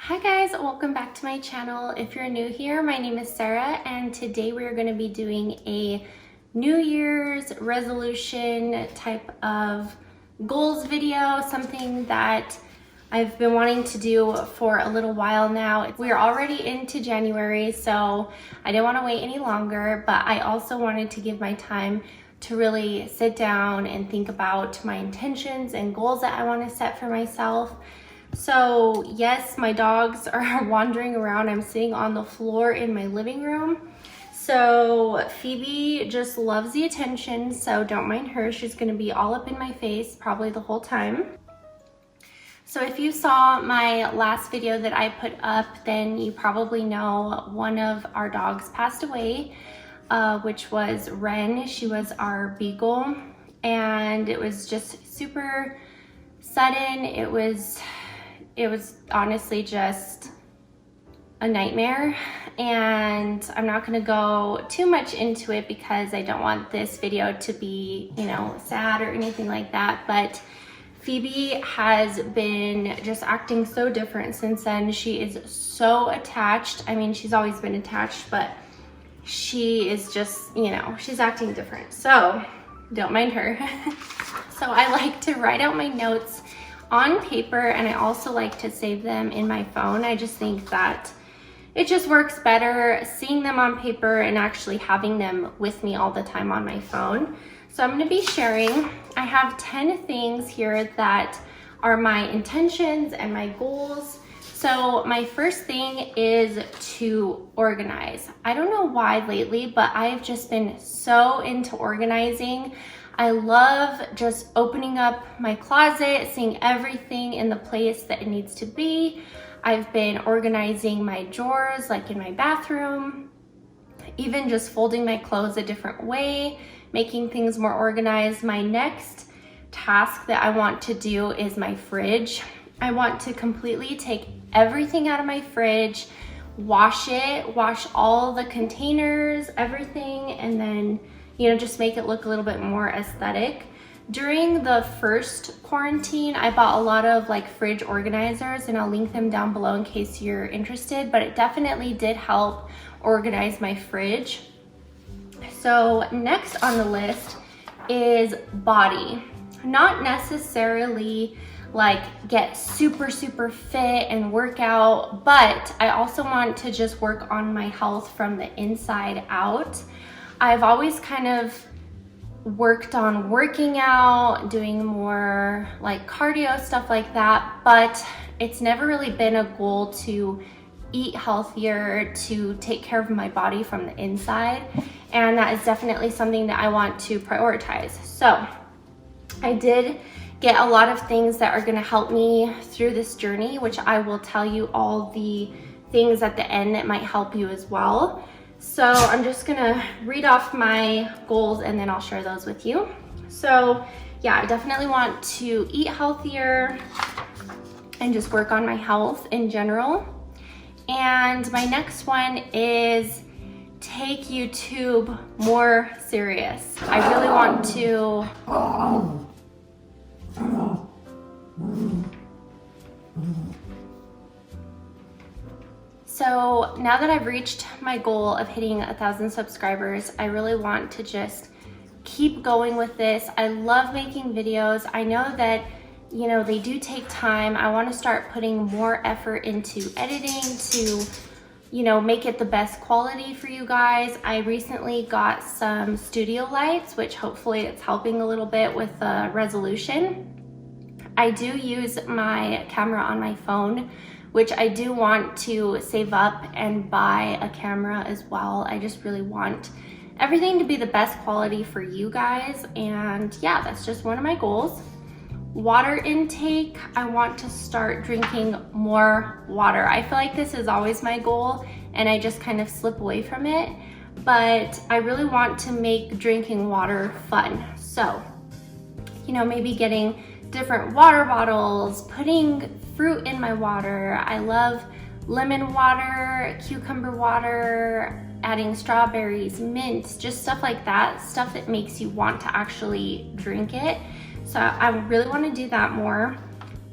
Hi guys, welcome back to my channel. If you're new here, my name is Sarah and today we're going to be doing a New Year's resolution type of goals video, something that I've been wanting to do for a little while now. We're already into January, so I didn't want to wait any longer, but I also wanted to give my time to really sit down and think about my intentions and goals that I want to set for myself. So yes, my dogs are wandering around. I'm sitting on the floor in my living room. So Phoebe just loves the attention, so don't mind her. She's gonna be all up in my face probably the whole time. So if you saw my last video that I put up, then you probably know one of our dogs passed away, which was Ren. She was our beagle, and it was just super sudden. It was honestly just a nightmare, and I'm not going to go too much into it because I don't want this video to be, sad or anything like that. But Phoebe has been just acting so different since then. She is so attached. I mean, she's always been attached, but she is just, she's acting different. So don't mind her. So I like to write out my notes on paper, and I also like to save them in my phone. I just think that it just works better seeing them on paper and actually having them with me all the time on my phone. So I'm going to be sharing. I have 10 things here that are my intentions and my goals. So my first thing is to organize. I don't know why lately, but I've just been so into organizing. I love just opening up my closet, seeing everything in the place that it needs to be. I've been organizing my drawers, like in my bathroom, even just folding my clothes a different way, making things more organized. My next task that I want to do is my fridge. I want to completely take everything out of my fridge, wash it, wash all the containers, everything, and then just make it look a little bit more aesthetic. During the first quarantine, I bought a lot of fridge organizers, and I'll link them down below in case you're interested, but it definitely did help organize my fridge. So next on the list is body. Not necessarily get super fit and work out, but I also want to just work on my health from the inside out. I've always kind of worked on working out, doing more cardio, stuff like that, but it's never really been a goal to eat healthier, to take care of my body from the inside, and that is definitely something that I want to prioritize. So I did get a lot of things that are going to help me through this journey, which I will tell you all the things at the end that might help you as well. So I'm just gonna read off my goals and then I'll share those with you. So yeah, I definitely want to eat healthier and just work on my health in general. And my next one is take YouTube more serious. I really want to So now that I've reached my goal of hitting 1,000 subscribers, I really want to just keep going with this. I love making videos. I know that, they do take time. I want to start putting more effort into editing to, make it the best quality for you guys. I recently got some studio lights, which hopefully it's helping a little bit with the resolution. I do use my camera on my phone, which I do want to save up and buy a camera as well. I just really want everything to be the best quality for you guys. And yeah, that's just one of my goals. Water intake, I want to start drinking more water. I feel like this is always my goal and I just kind of slip away from it, but I really want to make drinking water fun. So, maybe getting different water bottles, putting fruit in my water. I love lemon water, cucumber water, adding strawberries, mint, just stuff like that, stuff that makes you want to actually drink it. So I really want to do that more.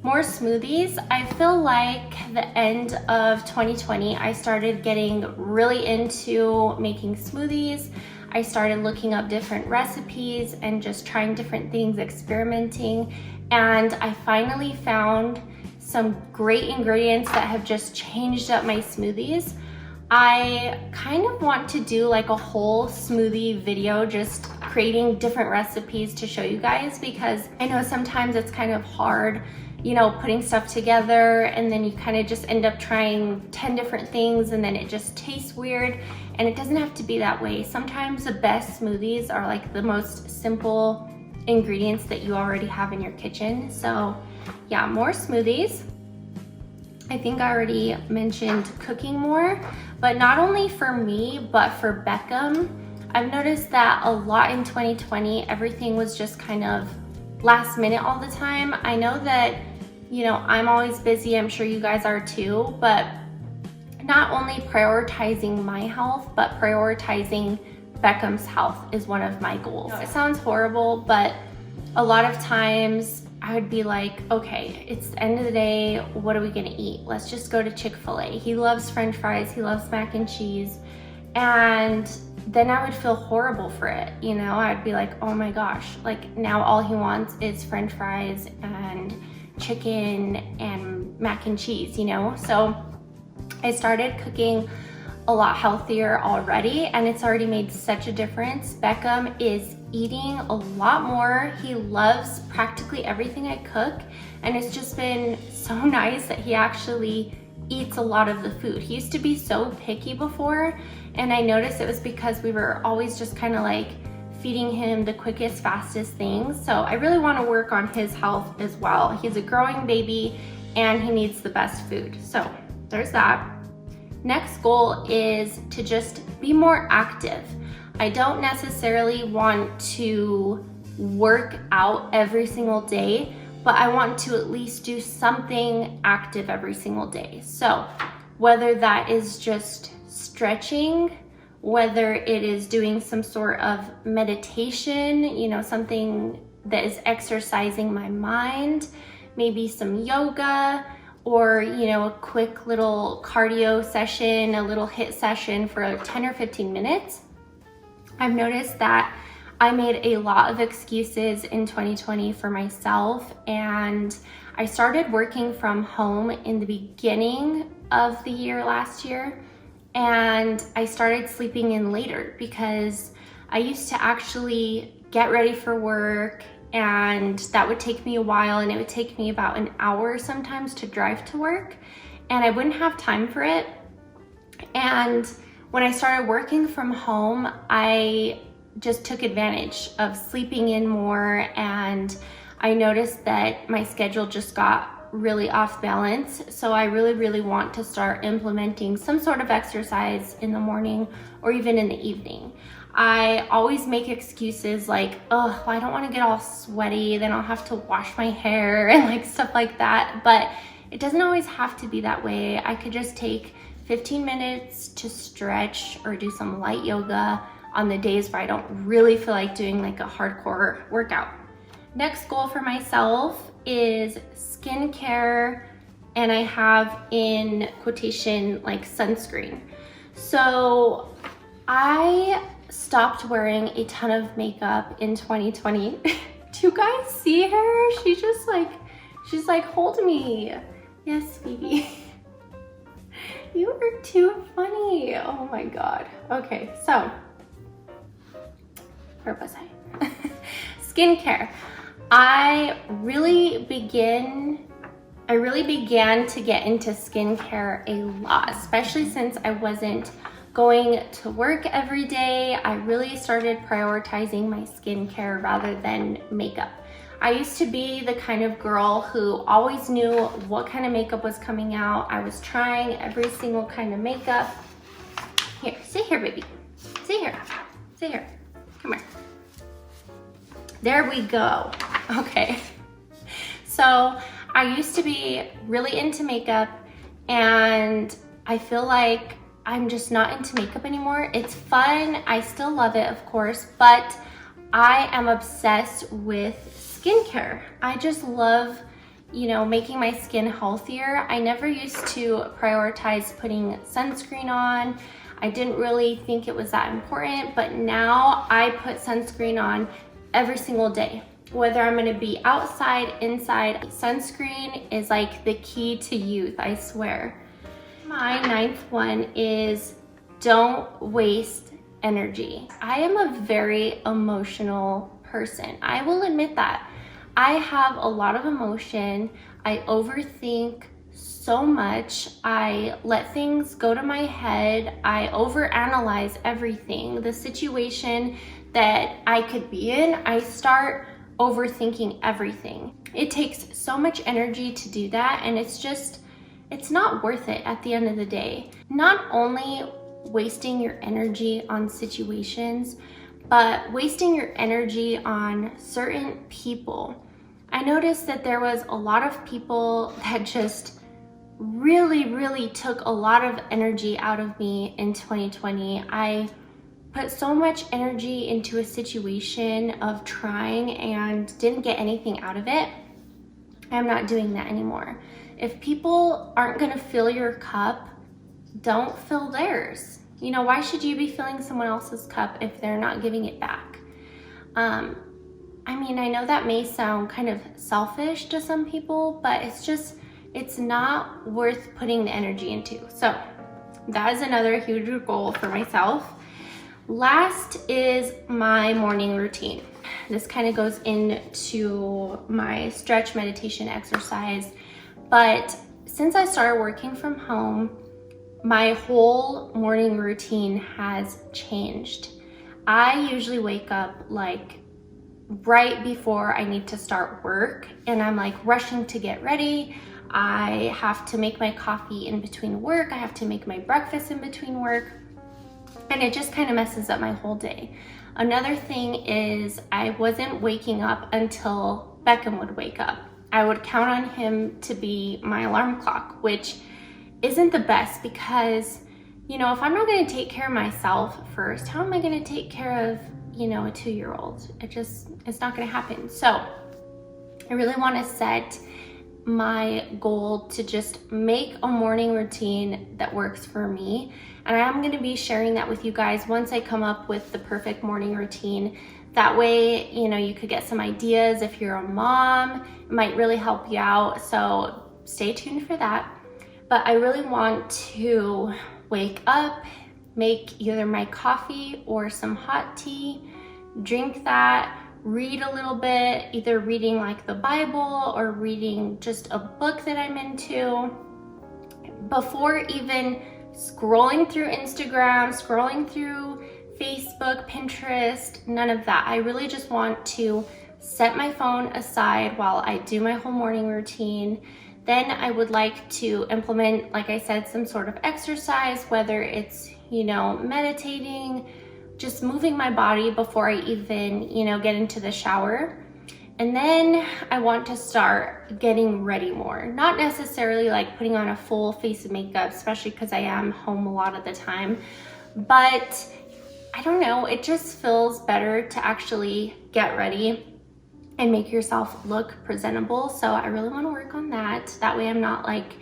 More smoothies. I feel like the end of 2020, I started getting really into making smoothies. I started looking up different recipes and just trying different things, experimenting. And I finally found some great ingredients that have just changed up my smoothies. I kind of want to do like a whole smoothie video, just creating different recipes to show you guys, because I know sometimes it's kind of hard, you know, putting stuff together and then you kind of just end up trying 10 different things and then it just tastes weird, and it doesn't have to be that way. Sometimes the best smoothies are like the most simple ingredients that you already have in your kitchen. So yeah, more smoothies. I think I already mentioned cooking more, but not only for me, but for Beckham. I've noticed that a lot in 2020, everything was just kind of last minute all the time. I know that, you know, I'm always busy, I'm sure you guys are too, but not only prioritizing my health, but prioritizing Beckham's health is one of my goals. It sounds horrible, but a lot of times I would be like, okay, it's the end of the day, what are we gonna eat? Let's just go to Chick-fil-A. He loves French fries, he loves mac and cheese. And then I would feel horrible for it, you know? I'd be like, oh my gosh, like now all he wants is French fries and chicken and mac and cheese, you know? So I started cooking a lot healthier already, and it's already made such a difference. Beckham is eating a lot more. He loves practically everything I cook, and it's just been so nice that he actually eats a lot of the food. He used to be so picky before, and I noticed it was because we were always just kind of like feeding him the quickest, fastest things. So I really want to work on his health as well. He's a growing baby and he needs the best food. So there's that. Next goal is to just be more active. I don't necessarily want to work out every single day, but I want to at least do something active every single day. So whether that is just stretching, whether it is doing some sort of meditation, you know, something that is exercising my mind, maybe some yoga, or, you know, a quick little cardio session, a little HIIT session for 10 or 15 minutes. I've noticed that I made a lot of excuses in 2020 for myself, and I started working from home in the beginning of the year last year, and I started sleeping in later because I used to actually get ready for work, and that would take me a while, and it would take me about an hour sometimes to drive to work, and I wouldn't have time for it. And when I started working from home, I just took advantage of sleeping in more, and I noticed that my schedule just got really off balance. So I really want to start implementing some sort of exercise in the morning or even in the evening. I always make excuses like, oh, I don't want to get all sweaty, then I'll have to wash my hair and like stuff like that. But it doesn't always have to be that way. I could just take 15 minutes to stretch or do some light yoga on the days where I don't really feel like doing like a hardcore workout. Next goal for myself is skincare, and I have in quotation like sunscreen. So I stopped wearing a ton of makeup in 2020. Do you guys see her? She's like, hold me. Yes, Phoebe. You are too funny. Oh my God. Okay, so where was I? Skincare. I really began to get into skincare a lot, especially since I wasn't going to work every day. I really started prioritizing my skincare rather than makeup. I used to be the kind of girl who always knew what kind of makeup was coming out. I was trying every single kind of makeup. Here, sit here, baby. Sit here. Sit here. Come here. There we go. Okay. So I used to be really into makeup, and I feel like I'm just not into makeup anymore. It's fun. I still love it, of course, but I am obsessed with skincare. I just love you know, making my skin healthier, I never used to prioritize putting sunscreen on. I didn't really think it was that important, but now I put sunscreen on every single day. Whether I'm gonna be outside, inside, sunscreen is like the key to youth, I swear. My 9th one is don't waste energy. I am a very emotional person. I will admit that. I have a lot of emotion. I overthink so much. I let things go to my head. I overanalyze everything. The situation that I could be in, I start overthinking everything. It takes so much energy to do that, and it's not worth it at the end of the day. Not only wasting your energy on situations, but wasting your energy on certain people. I noticed that there was a lot of people that just really took a lot of energy out of me in 2020. I put so much energy into a situation of trying and didn't get anything out of it. I'm not doing that anymore. If people aren't gonna fill your cup, don't fill theirs. You know, why should you be filling someone else's cup if they're not giving it back? I mean, I know that may sound kind of selfish to some people, but it's not worth putting the energy into. So that is another huge goal for myself. Last is my morning routine. This kind of goes into my stretch meditation exercise, but since I started working from home, my whole morning routine has changed. I usually wake up like right before I need to start work, and I'm like rushing to get ready. I have to make my coffee in between work. I have to make my breakfast in between work, and it just kind of messes up my whole day. Another thing is I wasn't waking up until Beckham would wake up. I would count on him to be my alarm clock, which isn't the best because, you know, if I'm not going to take care of myself first, how am I going to take care of, you know, a 2-year-old? It's not going to happen. So I really want to set my goal to just make a morning routine that works for me. And I am going to be sharing that with you guys once I come up with the perfect morning routine. That way, you know, you could get some ideas. If you're a mom, it might really help you out. So stay tuned for that. But I really want to wake up, make either my coffee or some hot tea, drink that, read a little bit, either reading like the Bible or reading just a book that I'm into, before even scrolling through Instagram, scrolling through Facebook, Pinterest, none of that. I really just want to set my phone aside while I do my whole morning routine. Then I would like to implement, like I said, some sort of exercise, whether it's, you know, meditating, just moving my body before I even, you know, get into the shower. And then I want to start getting ready more. Not necessarily like putting on a full face of makeup, especially because I am home a lot of the time. But I don't know, it just feels better to actually get ready and make yourself look presentable. So I really want to work on that. That way I'm not like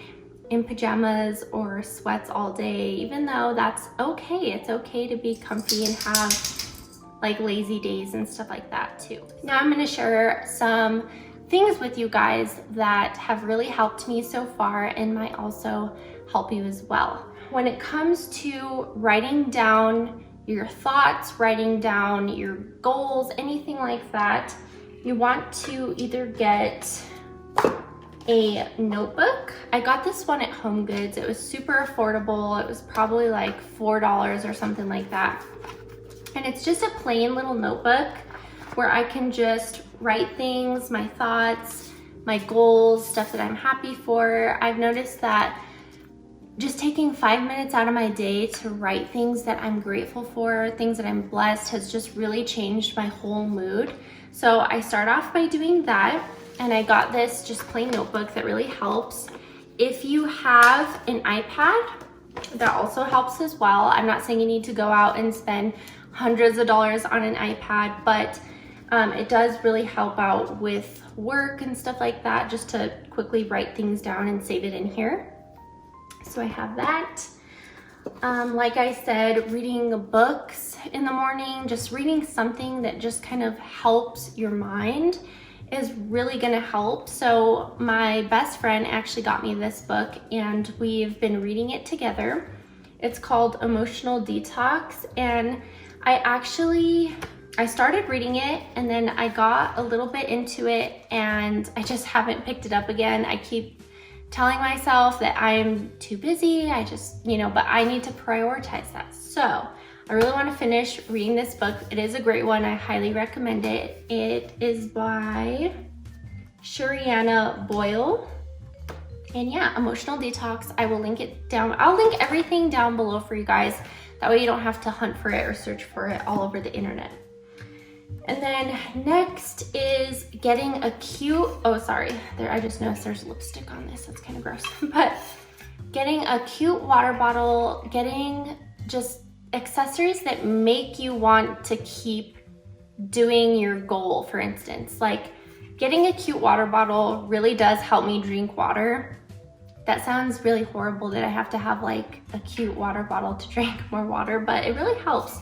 in pajamas or sweats all day, even though that's okay. It's okay to be comfy and have like lazy days and stuff like that too. Now I'm going to share some things with you guys that have really helped me so far and might also help you as well. When it comes to writing down your thoughts, writing down your goals, anything like that, you want to either get a notebook. I got this one at Home Goods. It was super affordable. It was probably like $4 or something like that. And it's just a plain little notebook where I can just write things, my thoughts, my goals, stuff that I'm happy for. I've noticed that just taking 5 minutes out of my day to write things that I'm grateful for, things that I'm blessed, has just really changed my whole mood. So I start off by doing that, and I got this just plain notebook that really helps. If you have an iPad, that also helps as well. I'm not saying you need to go out and spend hundreds of dollars on an iPad, but It does really help out with work and stuff like that, just to quickly write things down and save it in here. So I have that. Like I said, reading books in the morning, just reading something that just kind of helps your mind is really gonna help. So my best friend actually got me this book and we've been reading it together. It's called Emotional Detox, and I started reading it and then I got a little bit into it and I just haven't picked it up again. I keep telling myself that I'm too busy, but I need to prioritize that. So I really want to finish reading this book. It is a great one. I highly recommend it. It is by Shariana Boyle. And yeah, Emotional Detox. I will link it down. I'll link everything down below for you guys. That way you don't have to hunt for it or search for it all over the internet. And then next is getting a cute, I just noticed there's lipstick on this. That's kind of gross. But getting a cute water bottle, getting just accessories that make you want to keep doing your goal, for instance. Like getting a cute water bottle really does help me drink water. That sounds really horrible that I have to have like a cute water bottle to drink more water, but it really helps.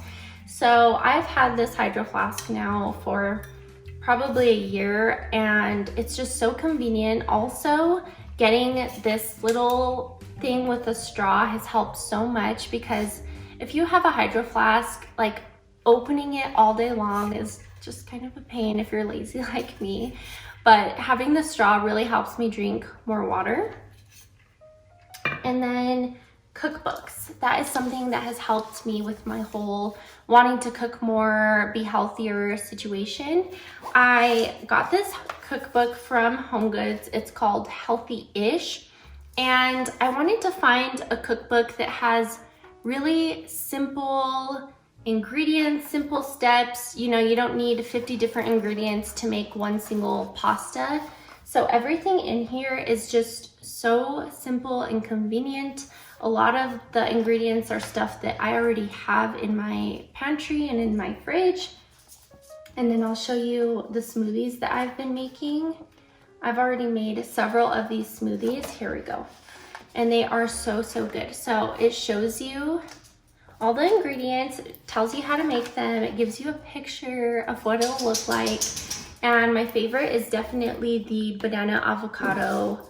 So I've had this HYDROFLASK now for probably a year and it's just so convenient. Also, getting this little thing with a straw has helped so much, because if you have a HYDROFLASK, like opening it all day long is just kind of a pain if you're lazy like me. But having the straw really helps me drink more water. And then cookbooks. That is something that has helped me with my whole wanting to cook more, be healthier situation. I got this cookbook from HomeGoods. It's called HEALTHYISH. And I wanted to find a cookbook that has really simple ingredients, simple steps. You know, you don't need 50 different ingredients to make one single pasta. So everything in here is just so simple and convenient. A lot of the ingredients are stuff that I already have in my pantry and in my fridge. And then I'll show you the smoothies that I've been making. I've already made several of these smoothies. Here we go. And they are so, so good. So it shows you all the ingredients, it tells you how to make them, it gives you a picture of what it'll look like. And my favorite is definitely the banana avocado,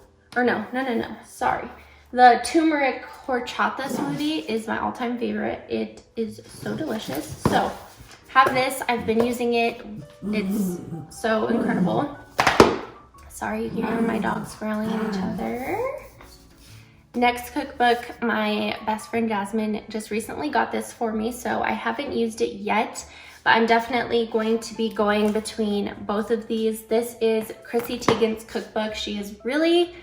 sorry. The turmeric horchata smoothie is my all-time favorite. It is so delicious. So have this, I've been using it. It's so incredible. Sorry, you can hear my dogs growling at each other. Next cookbook, my best friend Jasmine just recently got this for me, so I haven't used it yet, but I'm definitely going to be going between both of these. This is Chrissy Teigen's cookbook. She is really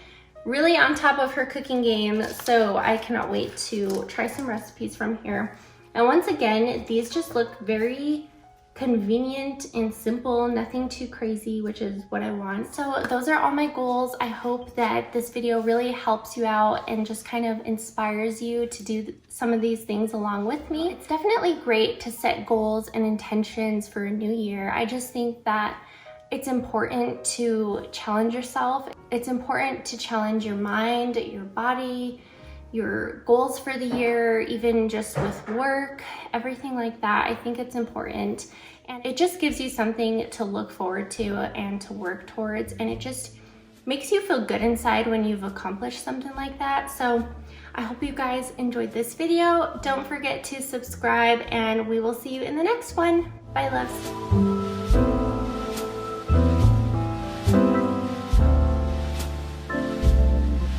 on top of her cooking game, so I cannot wait to try some recipes from here. And once again, these just look very convenient and simple, nothing too crazy, which is what I want. So those are all my goals. I hope that this video really helps you out and just kind of inspires you to do some of these things along with me. It's definitely great to set goals and intentions for a new year. I just think that it's important to challenge yourself. It's important to challenge your mind, your body, your goals for the year, even just with work, everything like that. I think it's important. And it just gives you something to look forward to and to work towards. And it just makes you feel good inside when you've accomplished something like that. So I hope you guys enjoyed this video. Don't forget to subscribe and we will see you in the next one. Bye, loves.